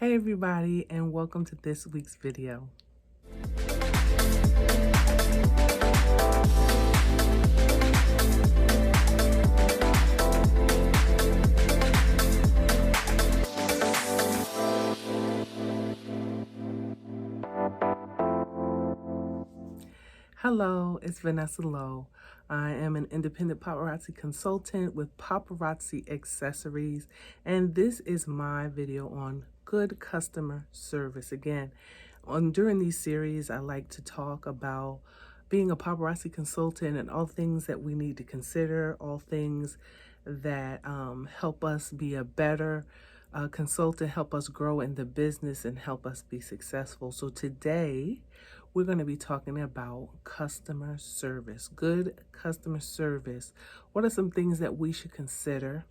Hey everybody, and welcome to this week's video. Hello, it's Vanessa Lowe. I am an independent paparazzi consultant with Paparazzi Accessories, and this is my video on good customer service. Again, during these series, I like to talk about being a paparazzi consultant and all things that we need to consider, all things that help us be a better consultant, help us grow in the business, and help us be successful. So today, we're going to be talking about customer service, good customer service. What are some things that we should consider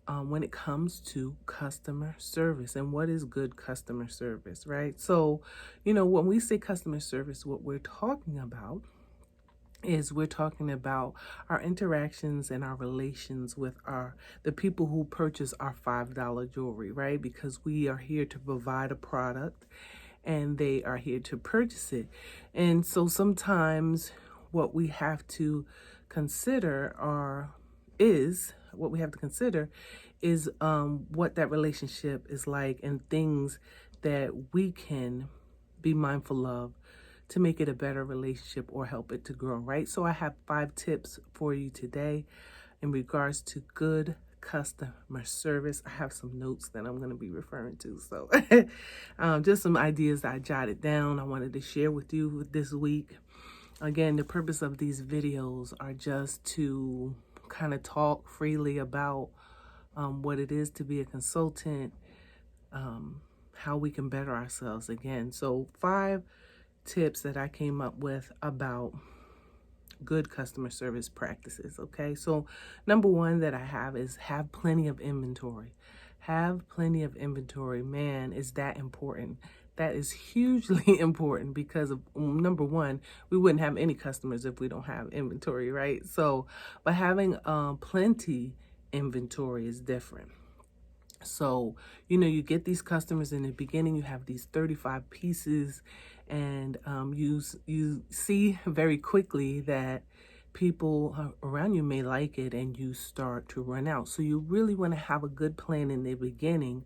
when it comes to customer service, and what is good customer service, right? So, when we say customer service, what we're talking about is we're talking about our interactions and our relations with the people who purchase our $5 jewelry, right? Because we are here to provide a product and they are here to purchase it. And so sometimes what we have to consider is what that relationship is like, and things that we can be mindful of to make it a better relationship or help it to grow, right? So I have 5 tips for you today in regards to good customer service. I have some notes that I'm going to be referring to. So just some ideas that I jotted down I wanted to share with you this week. Again, the purpose of these videos are just to kind of talk freely about what it is to be a consultant, how we can better ourselves. Again, so 5 tips that I came up with about good customer service practices. Okay, so number 1 that I have is have plenty of inventory. Have plenty of inventory. Man, is that important? That is hugely important because of number 1, we wouldn't have any customers if we don't have inventory, right? So, but having plenty inventory is different. So, you get these customers in the beginning, you have these 35 pieces, and you see very quickly that people around you may like it, and you start to run out. So you really want to have a good plan in the beginning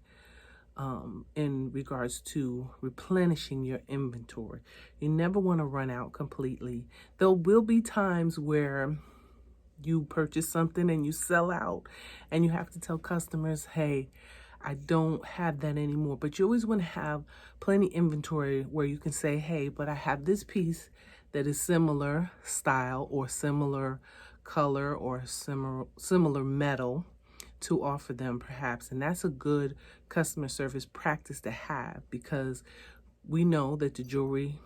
in regards to replenishing your inventory. You never want to run out completely. There will be times where you purchase something and you sell out, and you have to tell customers, hey, I don't have that anymore. But you always want to have plenty inventory where you can say, hey, but I have this piece that is similar style or similar color or similar metal to offer them perhaps. And that's a good customer service practice to have, because we know that the jewelry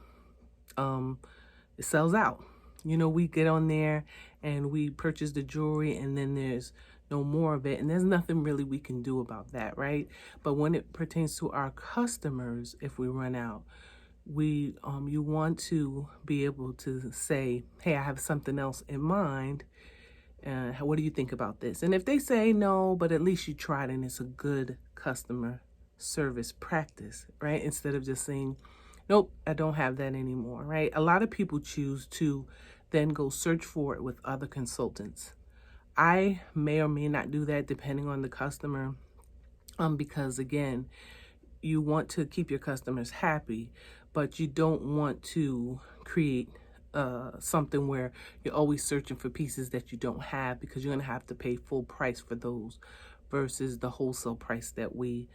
it sells out. We get on there and we purchase the jewelry, and then there's no more of it, and there's nothing really we can do about that, right? But when it pertains to our customers, if we run out, you want to be able to say, hey, I have something else in mind. What do you think about this? And if they say no, but at least you tried, and it's a good customer service practice, right? Instead of just saying, nope, I don't have that anymore, right? A lot of people choose to then go search for it with other consultants. I may or may not do that depending on the customer, because again, you want to keep your customers happy, but you don't want to create something where you're always searching for pieces that you don't have, because you're going to have to pay full price for those versus the wholesale price that we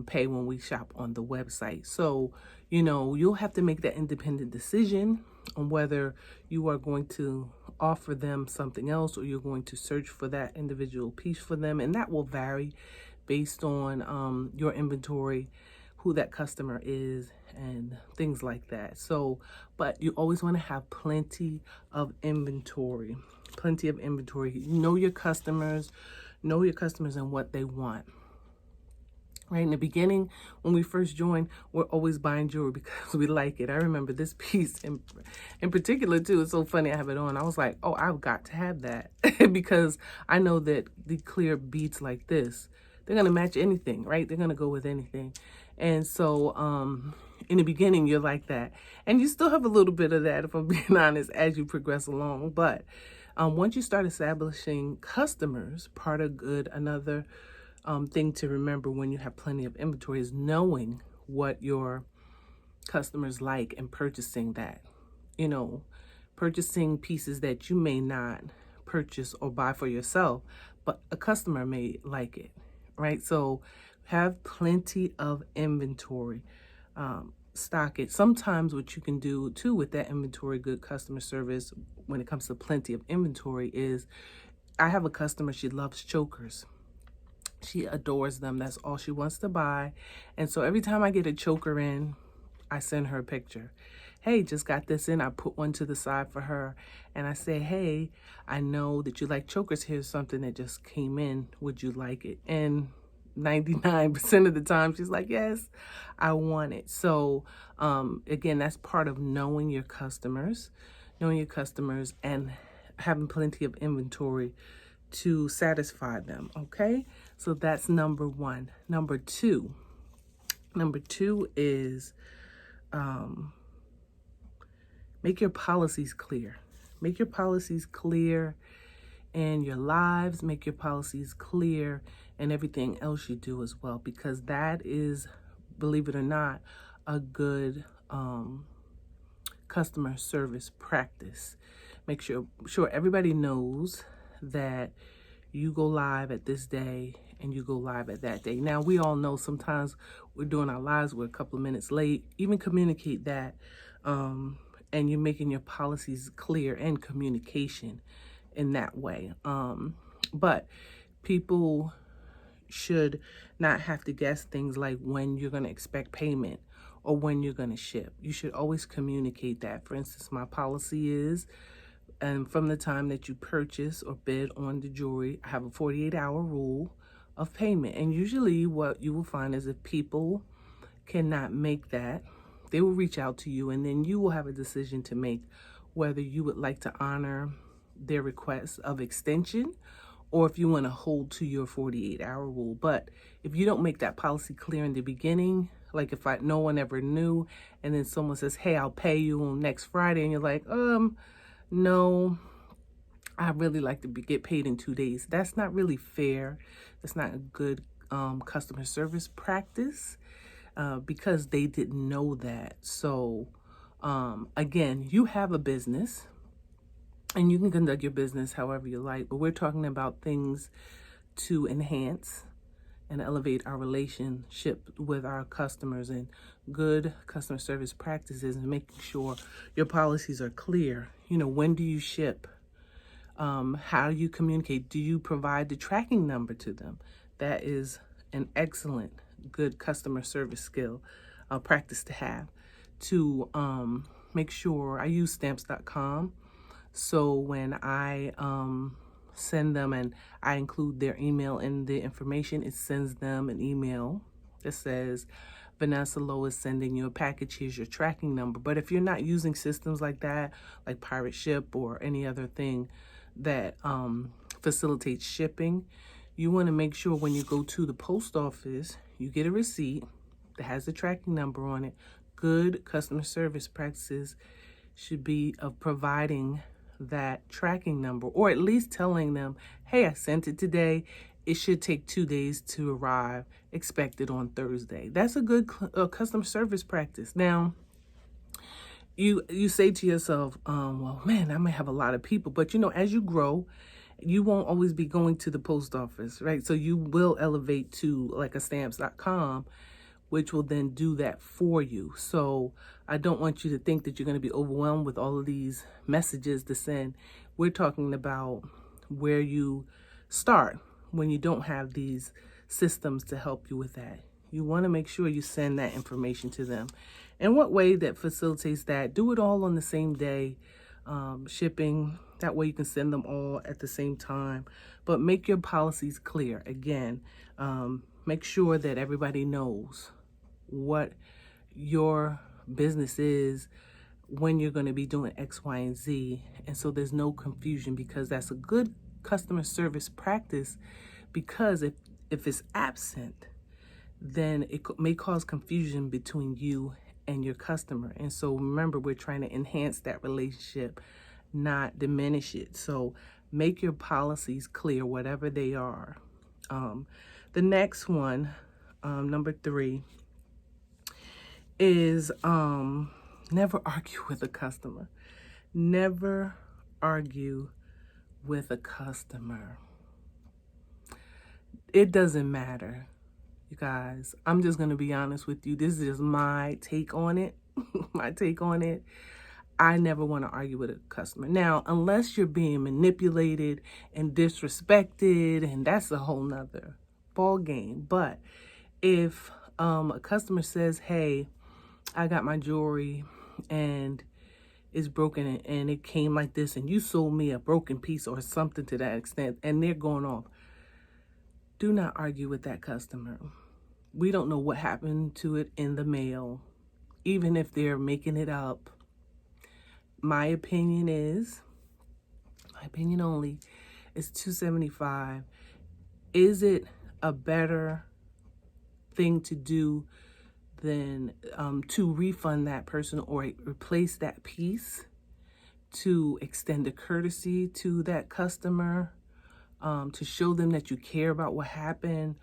pay when we shop on the website. So, you'll have to make that independent decision on whether you are going to offer them something else or you're going to search for that individual piece for them. And that will vary based on your inventory, who that customer is, and things like that. So, but you always want to have plenty of inventory. Plenty of inventory. Know your customers and what they want. Right in the beginning, when we first joined, we're always buying jewelry because we like it. I remember this piece in particular too. It's so funny, I have it on. I was like, oh, I've got to have that because I know that the clear beads like this, they're going to match anything, right? They're going to go with anything. And so in the beginning, you're like that. And you still have a little bit of that, if I'm being honest, as you progress along. But once you start establishing customers, another thing to remember when you have plenty of inventory is knowing what your customers like and purchasing that. You know, purchasing pieces that you may not purchase or buy for yourself, but a customer may like it, right? So have plenty of inventory. Stock it. Sometimes what you can do too with that inventory, good customer service, when it comes to plenty of inventory, is I have a customer, she loves chokers. She adores them. That's all she wants to buy. And so every time I get a choker in, I send her a picture. Hey, just got this in. I put one to the side for her. And I say, hey, I know that you like chokers. Here's something that just came in. Would you like it? And 99% of the time, she's like, yes, I want it. So again, that's part of knowing your customers and having plenty of inventory to satisfy them. Okay. So that's number one. Number two is make your policies clear. Make your policies clear in your lives. Make your policies clear in everything else you do as well, because that is, believe it or not, a good customer service practice. Make sure everybody knows that you go live at this day and you go live at that day. Now, we all know sometimes we're doing our lives, we're a couple of minutes late. Even communicate that, and you're making your policies clear and communication in that way. But people should not have to guess things like when you're going to expect payment or when you're going to ship. You should always communicate that. For instance, my policy is, and from the time that you purchase or bid on the jewelry, I have a 48-hour rule of payment. And usually what you will find is if people cannot make that, they will reach out to you, and then you will have a decision to make whether you would like to honor their request of extension or if you want to hold to your 48-hour rule. But if you don't make that policy clear in the beginning, like if no one ever knew, and then someone says, hey, I'll pay you on next Friday, and you're like, no, I really like to get paid in 2 days. That's not really fair. That's not a good customer service practice because they didn't know that. So again, you have a business and you can conduct your business however you like, but we're talking about things to enhance and elevate our relationship with our customers, and good customer service practices and making sure your policies are clear. You know, when do you ship? How do you communicate? Do you provide the tracking number to them? That is an excellent, good customer service skill, practice to have, to make sure. I use stamps.com. So when I send them and I include their email in the information, it sends them an email that says, Vanessa Lowe is sending you a package. Here's your tracking number. But if you're not using systems like that, like Pirate Ship or any other thing that facilitates shipping, you want to make sure when you go to the post office, you get a receipt that has the tracking number on it. Good customer service practices should be of providing that tracking number, or at least telling them, hey, I sent it today. It should take 2 days to arrive, expected on Thursday. That's a good customer service practice. Now, you say to yourself, well, man, I might have a lot of people, but you know, as you grow, you won't always be going to the post office, right? So you will elevate to like a stamps.com, which will then do that for you. So I don't want you to think that you're going to be overwhelmed with all of these messages to send. We're talking about where you start when you don't have these systems to help you with that. You want to make sure you send that information to them. And what way that facilitates that? Do it all on the same day, shipping. That way you can send them all at the same time. But make your policies clear. Again, make sure that everybody knows what your business is, when you're going to be doing X, Y, and Z. And so there's no confusion, because that's a good customer service practice. Because if If it's absent, then it may cause confusion between you and your customer. And so remember, we're trying to enhance that relationship, not diminish it. So make your policies clear, whatever they are. The next one, number 3, is never argue with a customer. Never argue with a customer. It doesn't matter, you guys. I'm just going to be honest with you. This is just my take on it. My take on it. I never want to argue with a customer. Now, unless you're being manipulated and disrespected, and that's a whole nother ball game. But if a customer says, hey, I got my jewelry and it's broken and it came like this, and you sold me a broken piece or something to that extent, and they're going off, do not argue with that customer. We don't know what happened to it in the mail, even if they're making it up. My opinion only, is $275. Is it a better thing to do than to refund that person or replace that piece, to extend a courtesy to that customer, to show them that you care about what happened?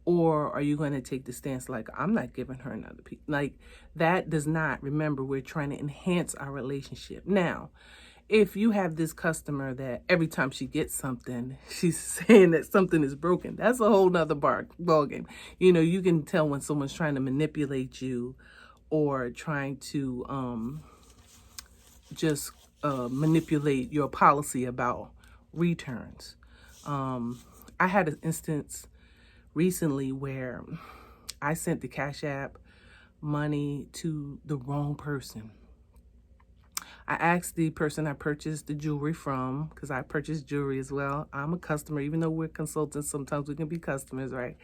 Or are you going to take the stance like, I'm not giving her another piece? Like, that does not, remember, we're trying to enhance our relationship. Now, if you have this customer that every time she gets something, she's saying that something is broken, that's a whole nother ball game. You know, you can tell when someone's trying to manipulate you or trying to just manipulate your policy about returns. I had an instance recently where I sent the Cash App money to the wrong person. I asked the person I purchased the jewelry from, because I purchased jewelry as well. I'm a customer, even though we're consultants, sometimes we can be customers, right?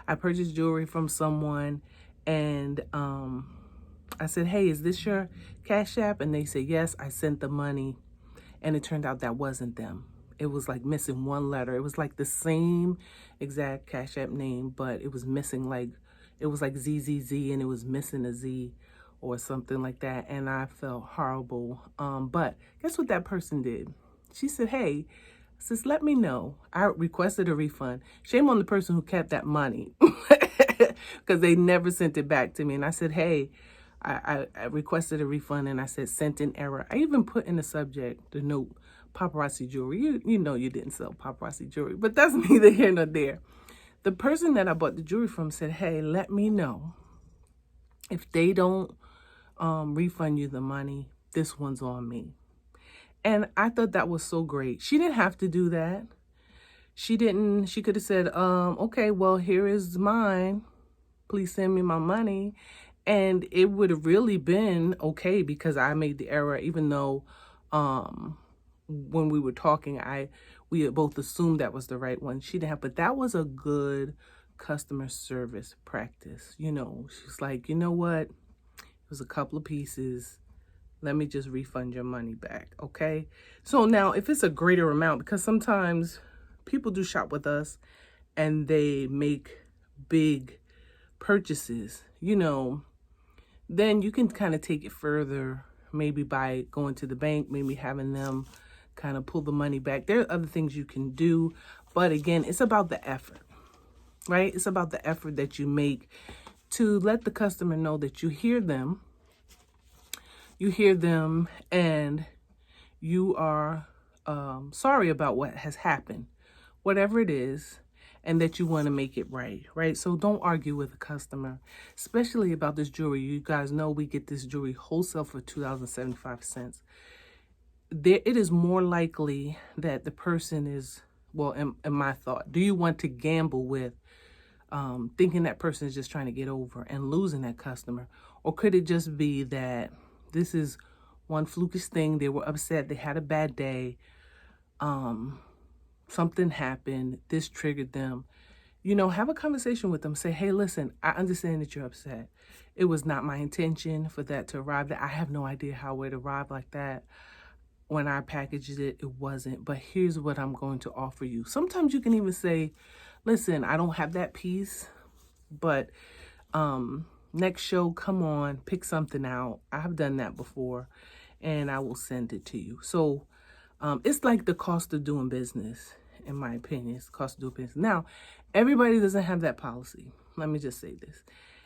I purchased jewelry from someone, and I said, hey, is this your Cash App? And they said, yes. I sent the money, and it turned out that wasn't them. It was like missing one letter. It was like the same exact Cash App name, but it was missing, like, it was like ZZZ, and it was missing a Z or something like that. And I felt horrible. But guess what that person did? She said, hey, sis, let me know. I requested a refund. Shame on the person who kept that money because they never sent it back to me. And I said, hey, I requested a refund, and I said, sent in error. I even put in the subject, the note, paparazzi jewelry. You know you didn't sell paparazzi jewelry, but that's neither here nor there. The person that I bought the jewelry from said, hey, let me know. If they don't refund you the money, this one's on me. And I thought that was so great. She didn't have to do that. She could have said, okay, well, here is mine. Please send me my money. And it would have really been okay because I made the error, even though when we were talking, we had both assumed that was the right one. She didn't have, but that was a good customer service practice. You know, she's like, you know what? It was a couple of pieces. Let me just refund your money back, okay? So now, if it's a greater amount, because sometimes people do shop with us and they make big purchases, you know, then you can kind of take it further, maybe by going to the bank, maybe having them kind of pull the money back. There are other things you can do, but again, it's about the effort, right? It's about the effort that you make to let the customer know that you hear them, and you are sorry about what has happened, whatever it is, and that you want to make it right, right? So don't argue with a customer, especially about this jewelry. You guys know we get this jewelry wholesale for $2.75. It is more likely that the person is, well, in my thought, do you want to gamble with thinking that person is just trying to get over and losing that customer? Or could it just be that this is one flukish thing, they were upset, they had a bad day, something happened, this triggered them? You know, have a conversation with them. Say, hey, listen, I understand that you're upset. It was not my intention for that to arrive there. I have no idea how it arrived like that. When I packaged it, it wasn't. But here's what I'm going to offer you. Sometimes you can even say, Listen, I don't have that piece, but next show, come on, pick something out. I've done that before, and I will send it to you. So it's like the cost of doing business, in my opinion. It's the cost of doing business. Now, everybody doesn't have that policy. Let me just say this.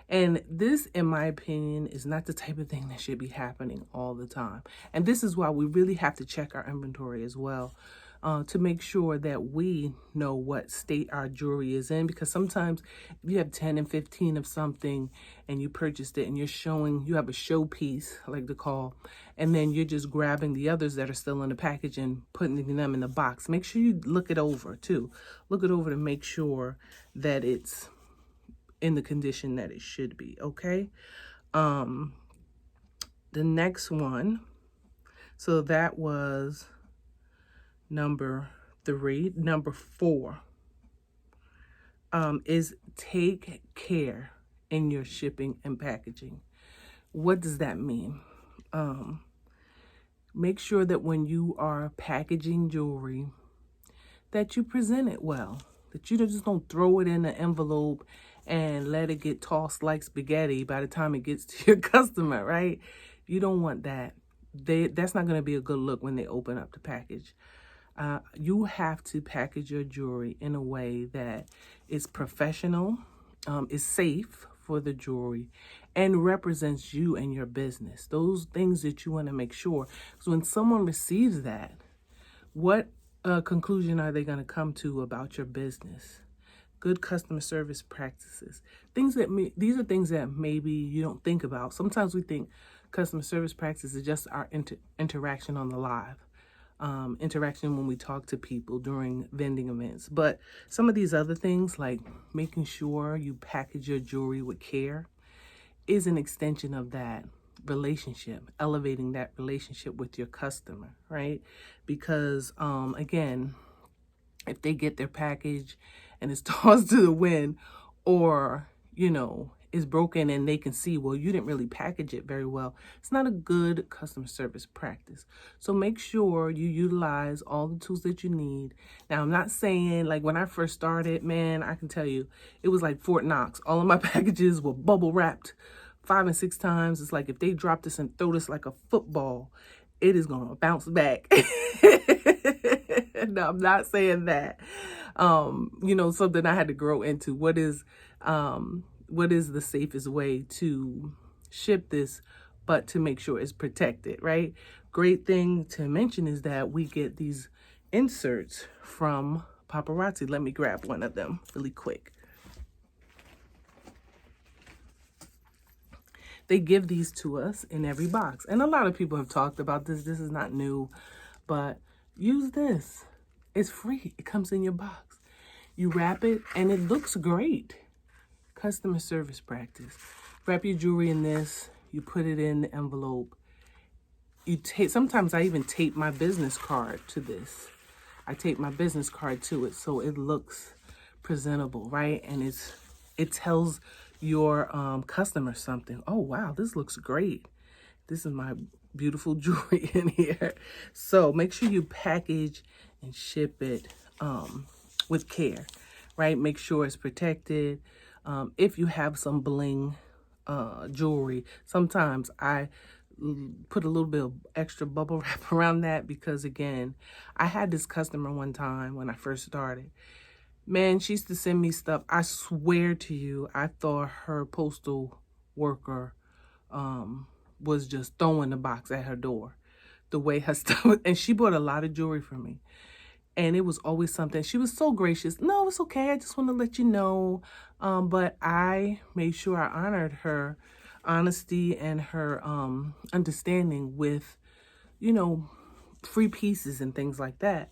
And this, in my opinion, is not the type of thing that should be happening all the time. And this is why we really have to check our inventory as well, to make sure that we know what state our jewelry is in. Because sometimes if you have 10 and 15 of something and you purchased it and you're showing, you have a showpiece, I like to call, and then you're just grabbing the others that are still in the package and putting them in the box. Make sure you look it over too. Look it over to make sure that it's in the condition that it should be, okay? The next one, so that was number 3. Number 4 is take care in your shipping and packaging. What does that mean? Make sure that when you are packaging jewelry, that you present it well, that you just don't throw it in an envelope and let it get tossed like spaghetti by the time it gets to your customer, right? You don't want that. That's not going to be a good look when they open up the package. You have to package your jewelry in a way that is professional, is safe for the jewelry, and represents you and your business. Those things that you want to make sure. So when someone receives that, what conclusion are they going to come to about your business? Good customer service practices. These are things that maybe you don't think about. Sometimes we think customer service practices is just our interaction on the live, interaction when we talk to people during vending events. But some of these other things, like making sure you package your jewelry with care, is an extension of that relationship, elevating that relationship with your customer, right? Because again, if they get their package and it's tossed to the wind, or is broken and they can see, well, you didn't really package it very well, it's not a good customer service practice. So make sure you utilize all the tools that you need. Now, I'm not saying, like, when I first started, man, I can tell you, it was like Fort Knox. All of my packages were bubble wrapped 5 and 6 times. It's like if they drop this and throw this like a football, it is going to bounce back. No, I'm not saying that. Something I had to grow into. What is the safest way to ship this, but to make sure it's protected, right? Great thing to mention is that we get these inserts from Paparazzi. Let me grab one of them really quick. They give these to us in every box. And a lot of people have talked about this. This is not new, but use this. It's free. It comes in your box. You wrap it and it looks great. Customer service practice. Wrap your jewelry in this. You put it in the envelope. Sometimes I even tape my business card to this. I tape my business card to it so it looks presentable, right? And it tells your customer something. Oh, wow, this looks great. This is my beautiful jewelry in here. So make sure you package and ship it with care, right? Make sure it's protected. If you have some bling jewelry, sometimes I put a little bit of extra bubble wrap around that because, again, I had this customer one time when I first started. Man, she used to send me stuff. I swear to you, I thought her postal worker was just throwing the box at her door. The way her stuff, and she bought a lot of jewelry from me. And it was always something. She was so gracious. No, it's okay. I just want to let you know. But I made sure I honored her honesty and her understanding with, free pieces and things like that.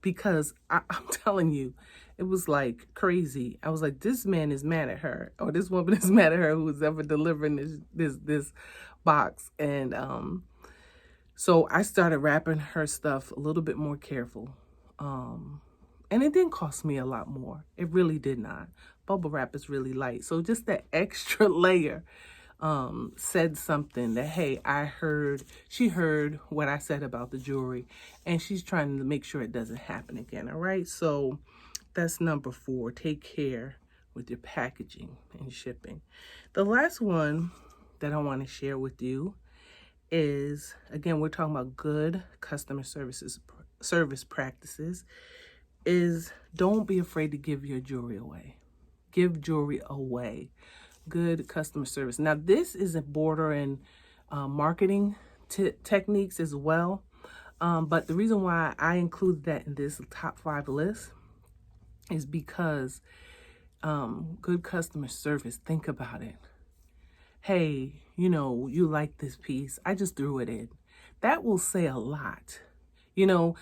Because I'm telling you, it was like crazy. I was like, this man is mad at her, or this woman is mad at her who was ever delivering this box. And so I started wrapping her stuff a little bit more careful. And it didn't cost me a lot more. It really did not. Bubble wrap is really light. So just that extra layer said something that, hey, she heard what I said about the jewelry, and she's trying to make sure it doesn't happen again. All right. So That's number 4. Take care with your packaging and shipping. The last one that I want to share with you is, again, we're talking about good customer service practices, is don't be afraid to give your jewelry away. Give jewelry away. Good customer service. Now, this is a border in marketing techniques as well. But the reason why I include that in this top 5 list is because good customer service, think about it. Hey, you like this piece. I just threw it in. That will say a lot.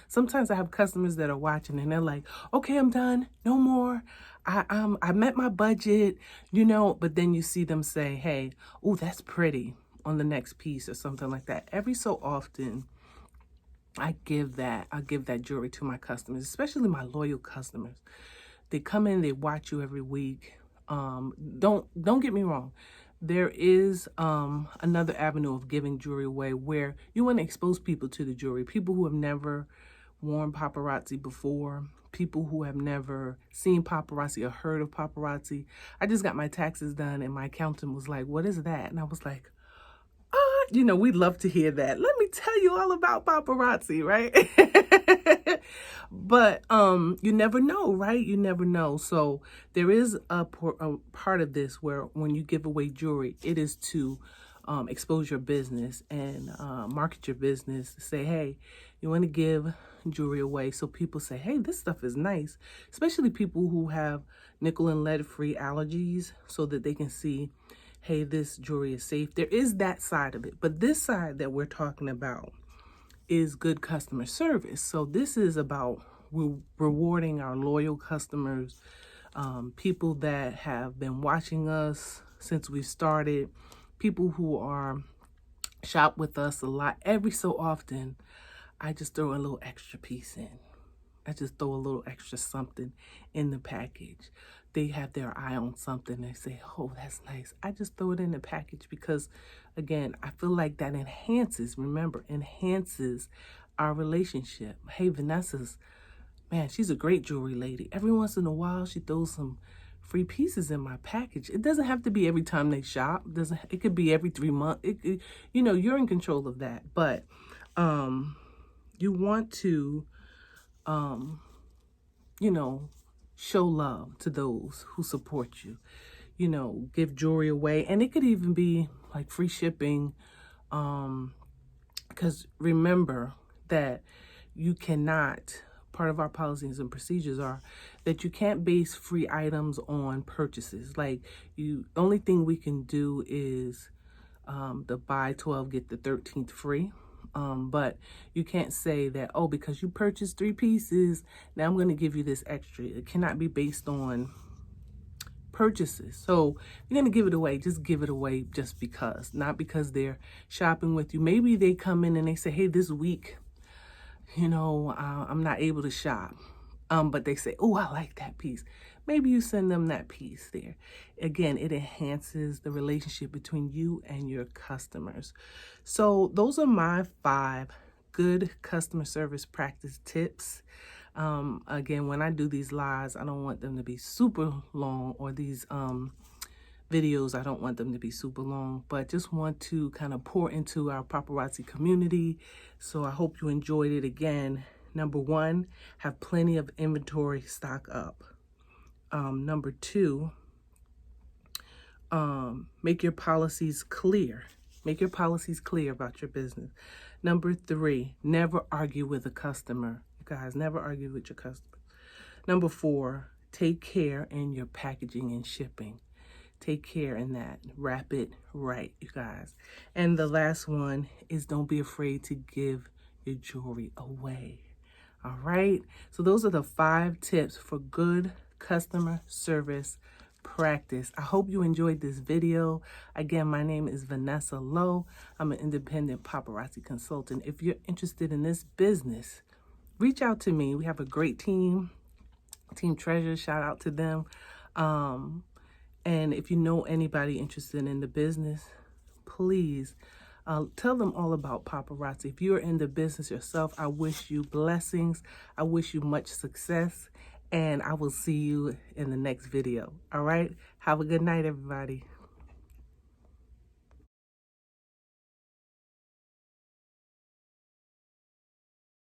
Sometimes I have customers that are watching and they're like, okay, I'm done. No more. I met my budget, but then you see them say, hey, oh, that's pretty on the next piece or something like that. Every so often, I give that jewelry to my customers, especially my loyal customers. They come in, they watch you every week. Don't get me wrong. There is another avenue of giving jewelry away where you want to expose people to the jewelry. People who have never worn paparazzi before, people who have never seen paparazzi or heard of paparazzi. I just got my taxes done and my accountant was like, what is that? And I was like, we'd love to hear that. Let me tell you all about paparazzi, right? But you never know, right? You never know. So there is a part of this where when you give away jewelry, it is to expose your business and market your business. Say, hey, you want to give jewelry away. So people say, hey, this stuff is nice. Especially people who have nickel and lead-free allergies so that they can see, hey, this jewelry is safe. There is that side of it. But this side that we're talking about is good customer service. So this is about rewarding our loyal customers, people that have been watching us since we started, people who are shop with us a lot. Every so often, I just throw a little extra piece in. I just throw a little extra something in the package. They have their eye on something. They say, oh, that's nice. I just throw it in the package because, again, I feel like that enhances our relationship. Hey, Vanessa's, man, she's a great jewelry lady. Every once in a while, she throws some free pieces in my package. It doesn't have to be every time they shop. It could be every 3 months. You're in control of that. But you want to, show love to those who support you. Give jewelry away. And it could even be like free shipping. Because remember that you cannot, part of our policies and procedures are that you can't base free items on purchases. Like the only thing we can do is the buy 12, get the 13th free. But you can't say that, oh, because you purchased 3 pieces, now I'm going to give you this extra. It cannot be based on purchases. So if you're going to give it away, just give it away just because, not because they're shopping with you. Maybe they come in and they say, hey, this week, I'm not able to shop. But they say, oh, I like that piece. Maybe you send them that piece there. Again, it enhances the relationship between you and your customers. So those are my 5 good customer service practice tips. Again, when I do these lives, I don't want them to be super long, or these videos, I don't want them to be super long, but just want to kind of pour into our paparazzi community. So I hope you enjoyed it. Again, number 1, have plenty of inventory stock up. Number 2, make your policies clear. Make your policies clear about your business. Number 3, never argue with a customer. You guys, never argue with your customer. Number 4, take care in your packaging and shipping. Take care in that. Wrap it right, you guys. And the last one is don't be afraid to give your jewelry away. All right. So those are the 5 tips for good customer service practice. I hope you enjoyed this video. Again, my name is Vanessa Lowe. I'm an independent paparazzi consultant. If you're interested in this business, reach out to me. We have a great team. Team Treasure, shout out to them. And if you know anybody interested in the business, please tell them all about paparazzi. If you're in the business yourself, I wish you blessings. I wish you much success. And I will see you in the next video. All right? Have a good night, everybody.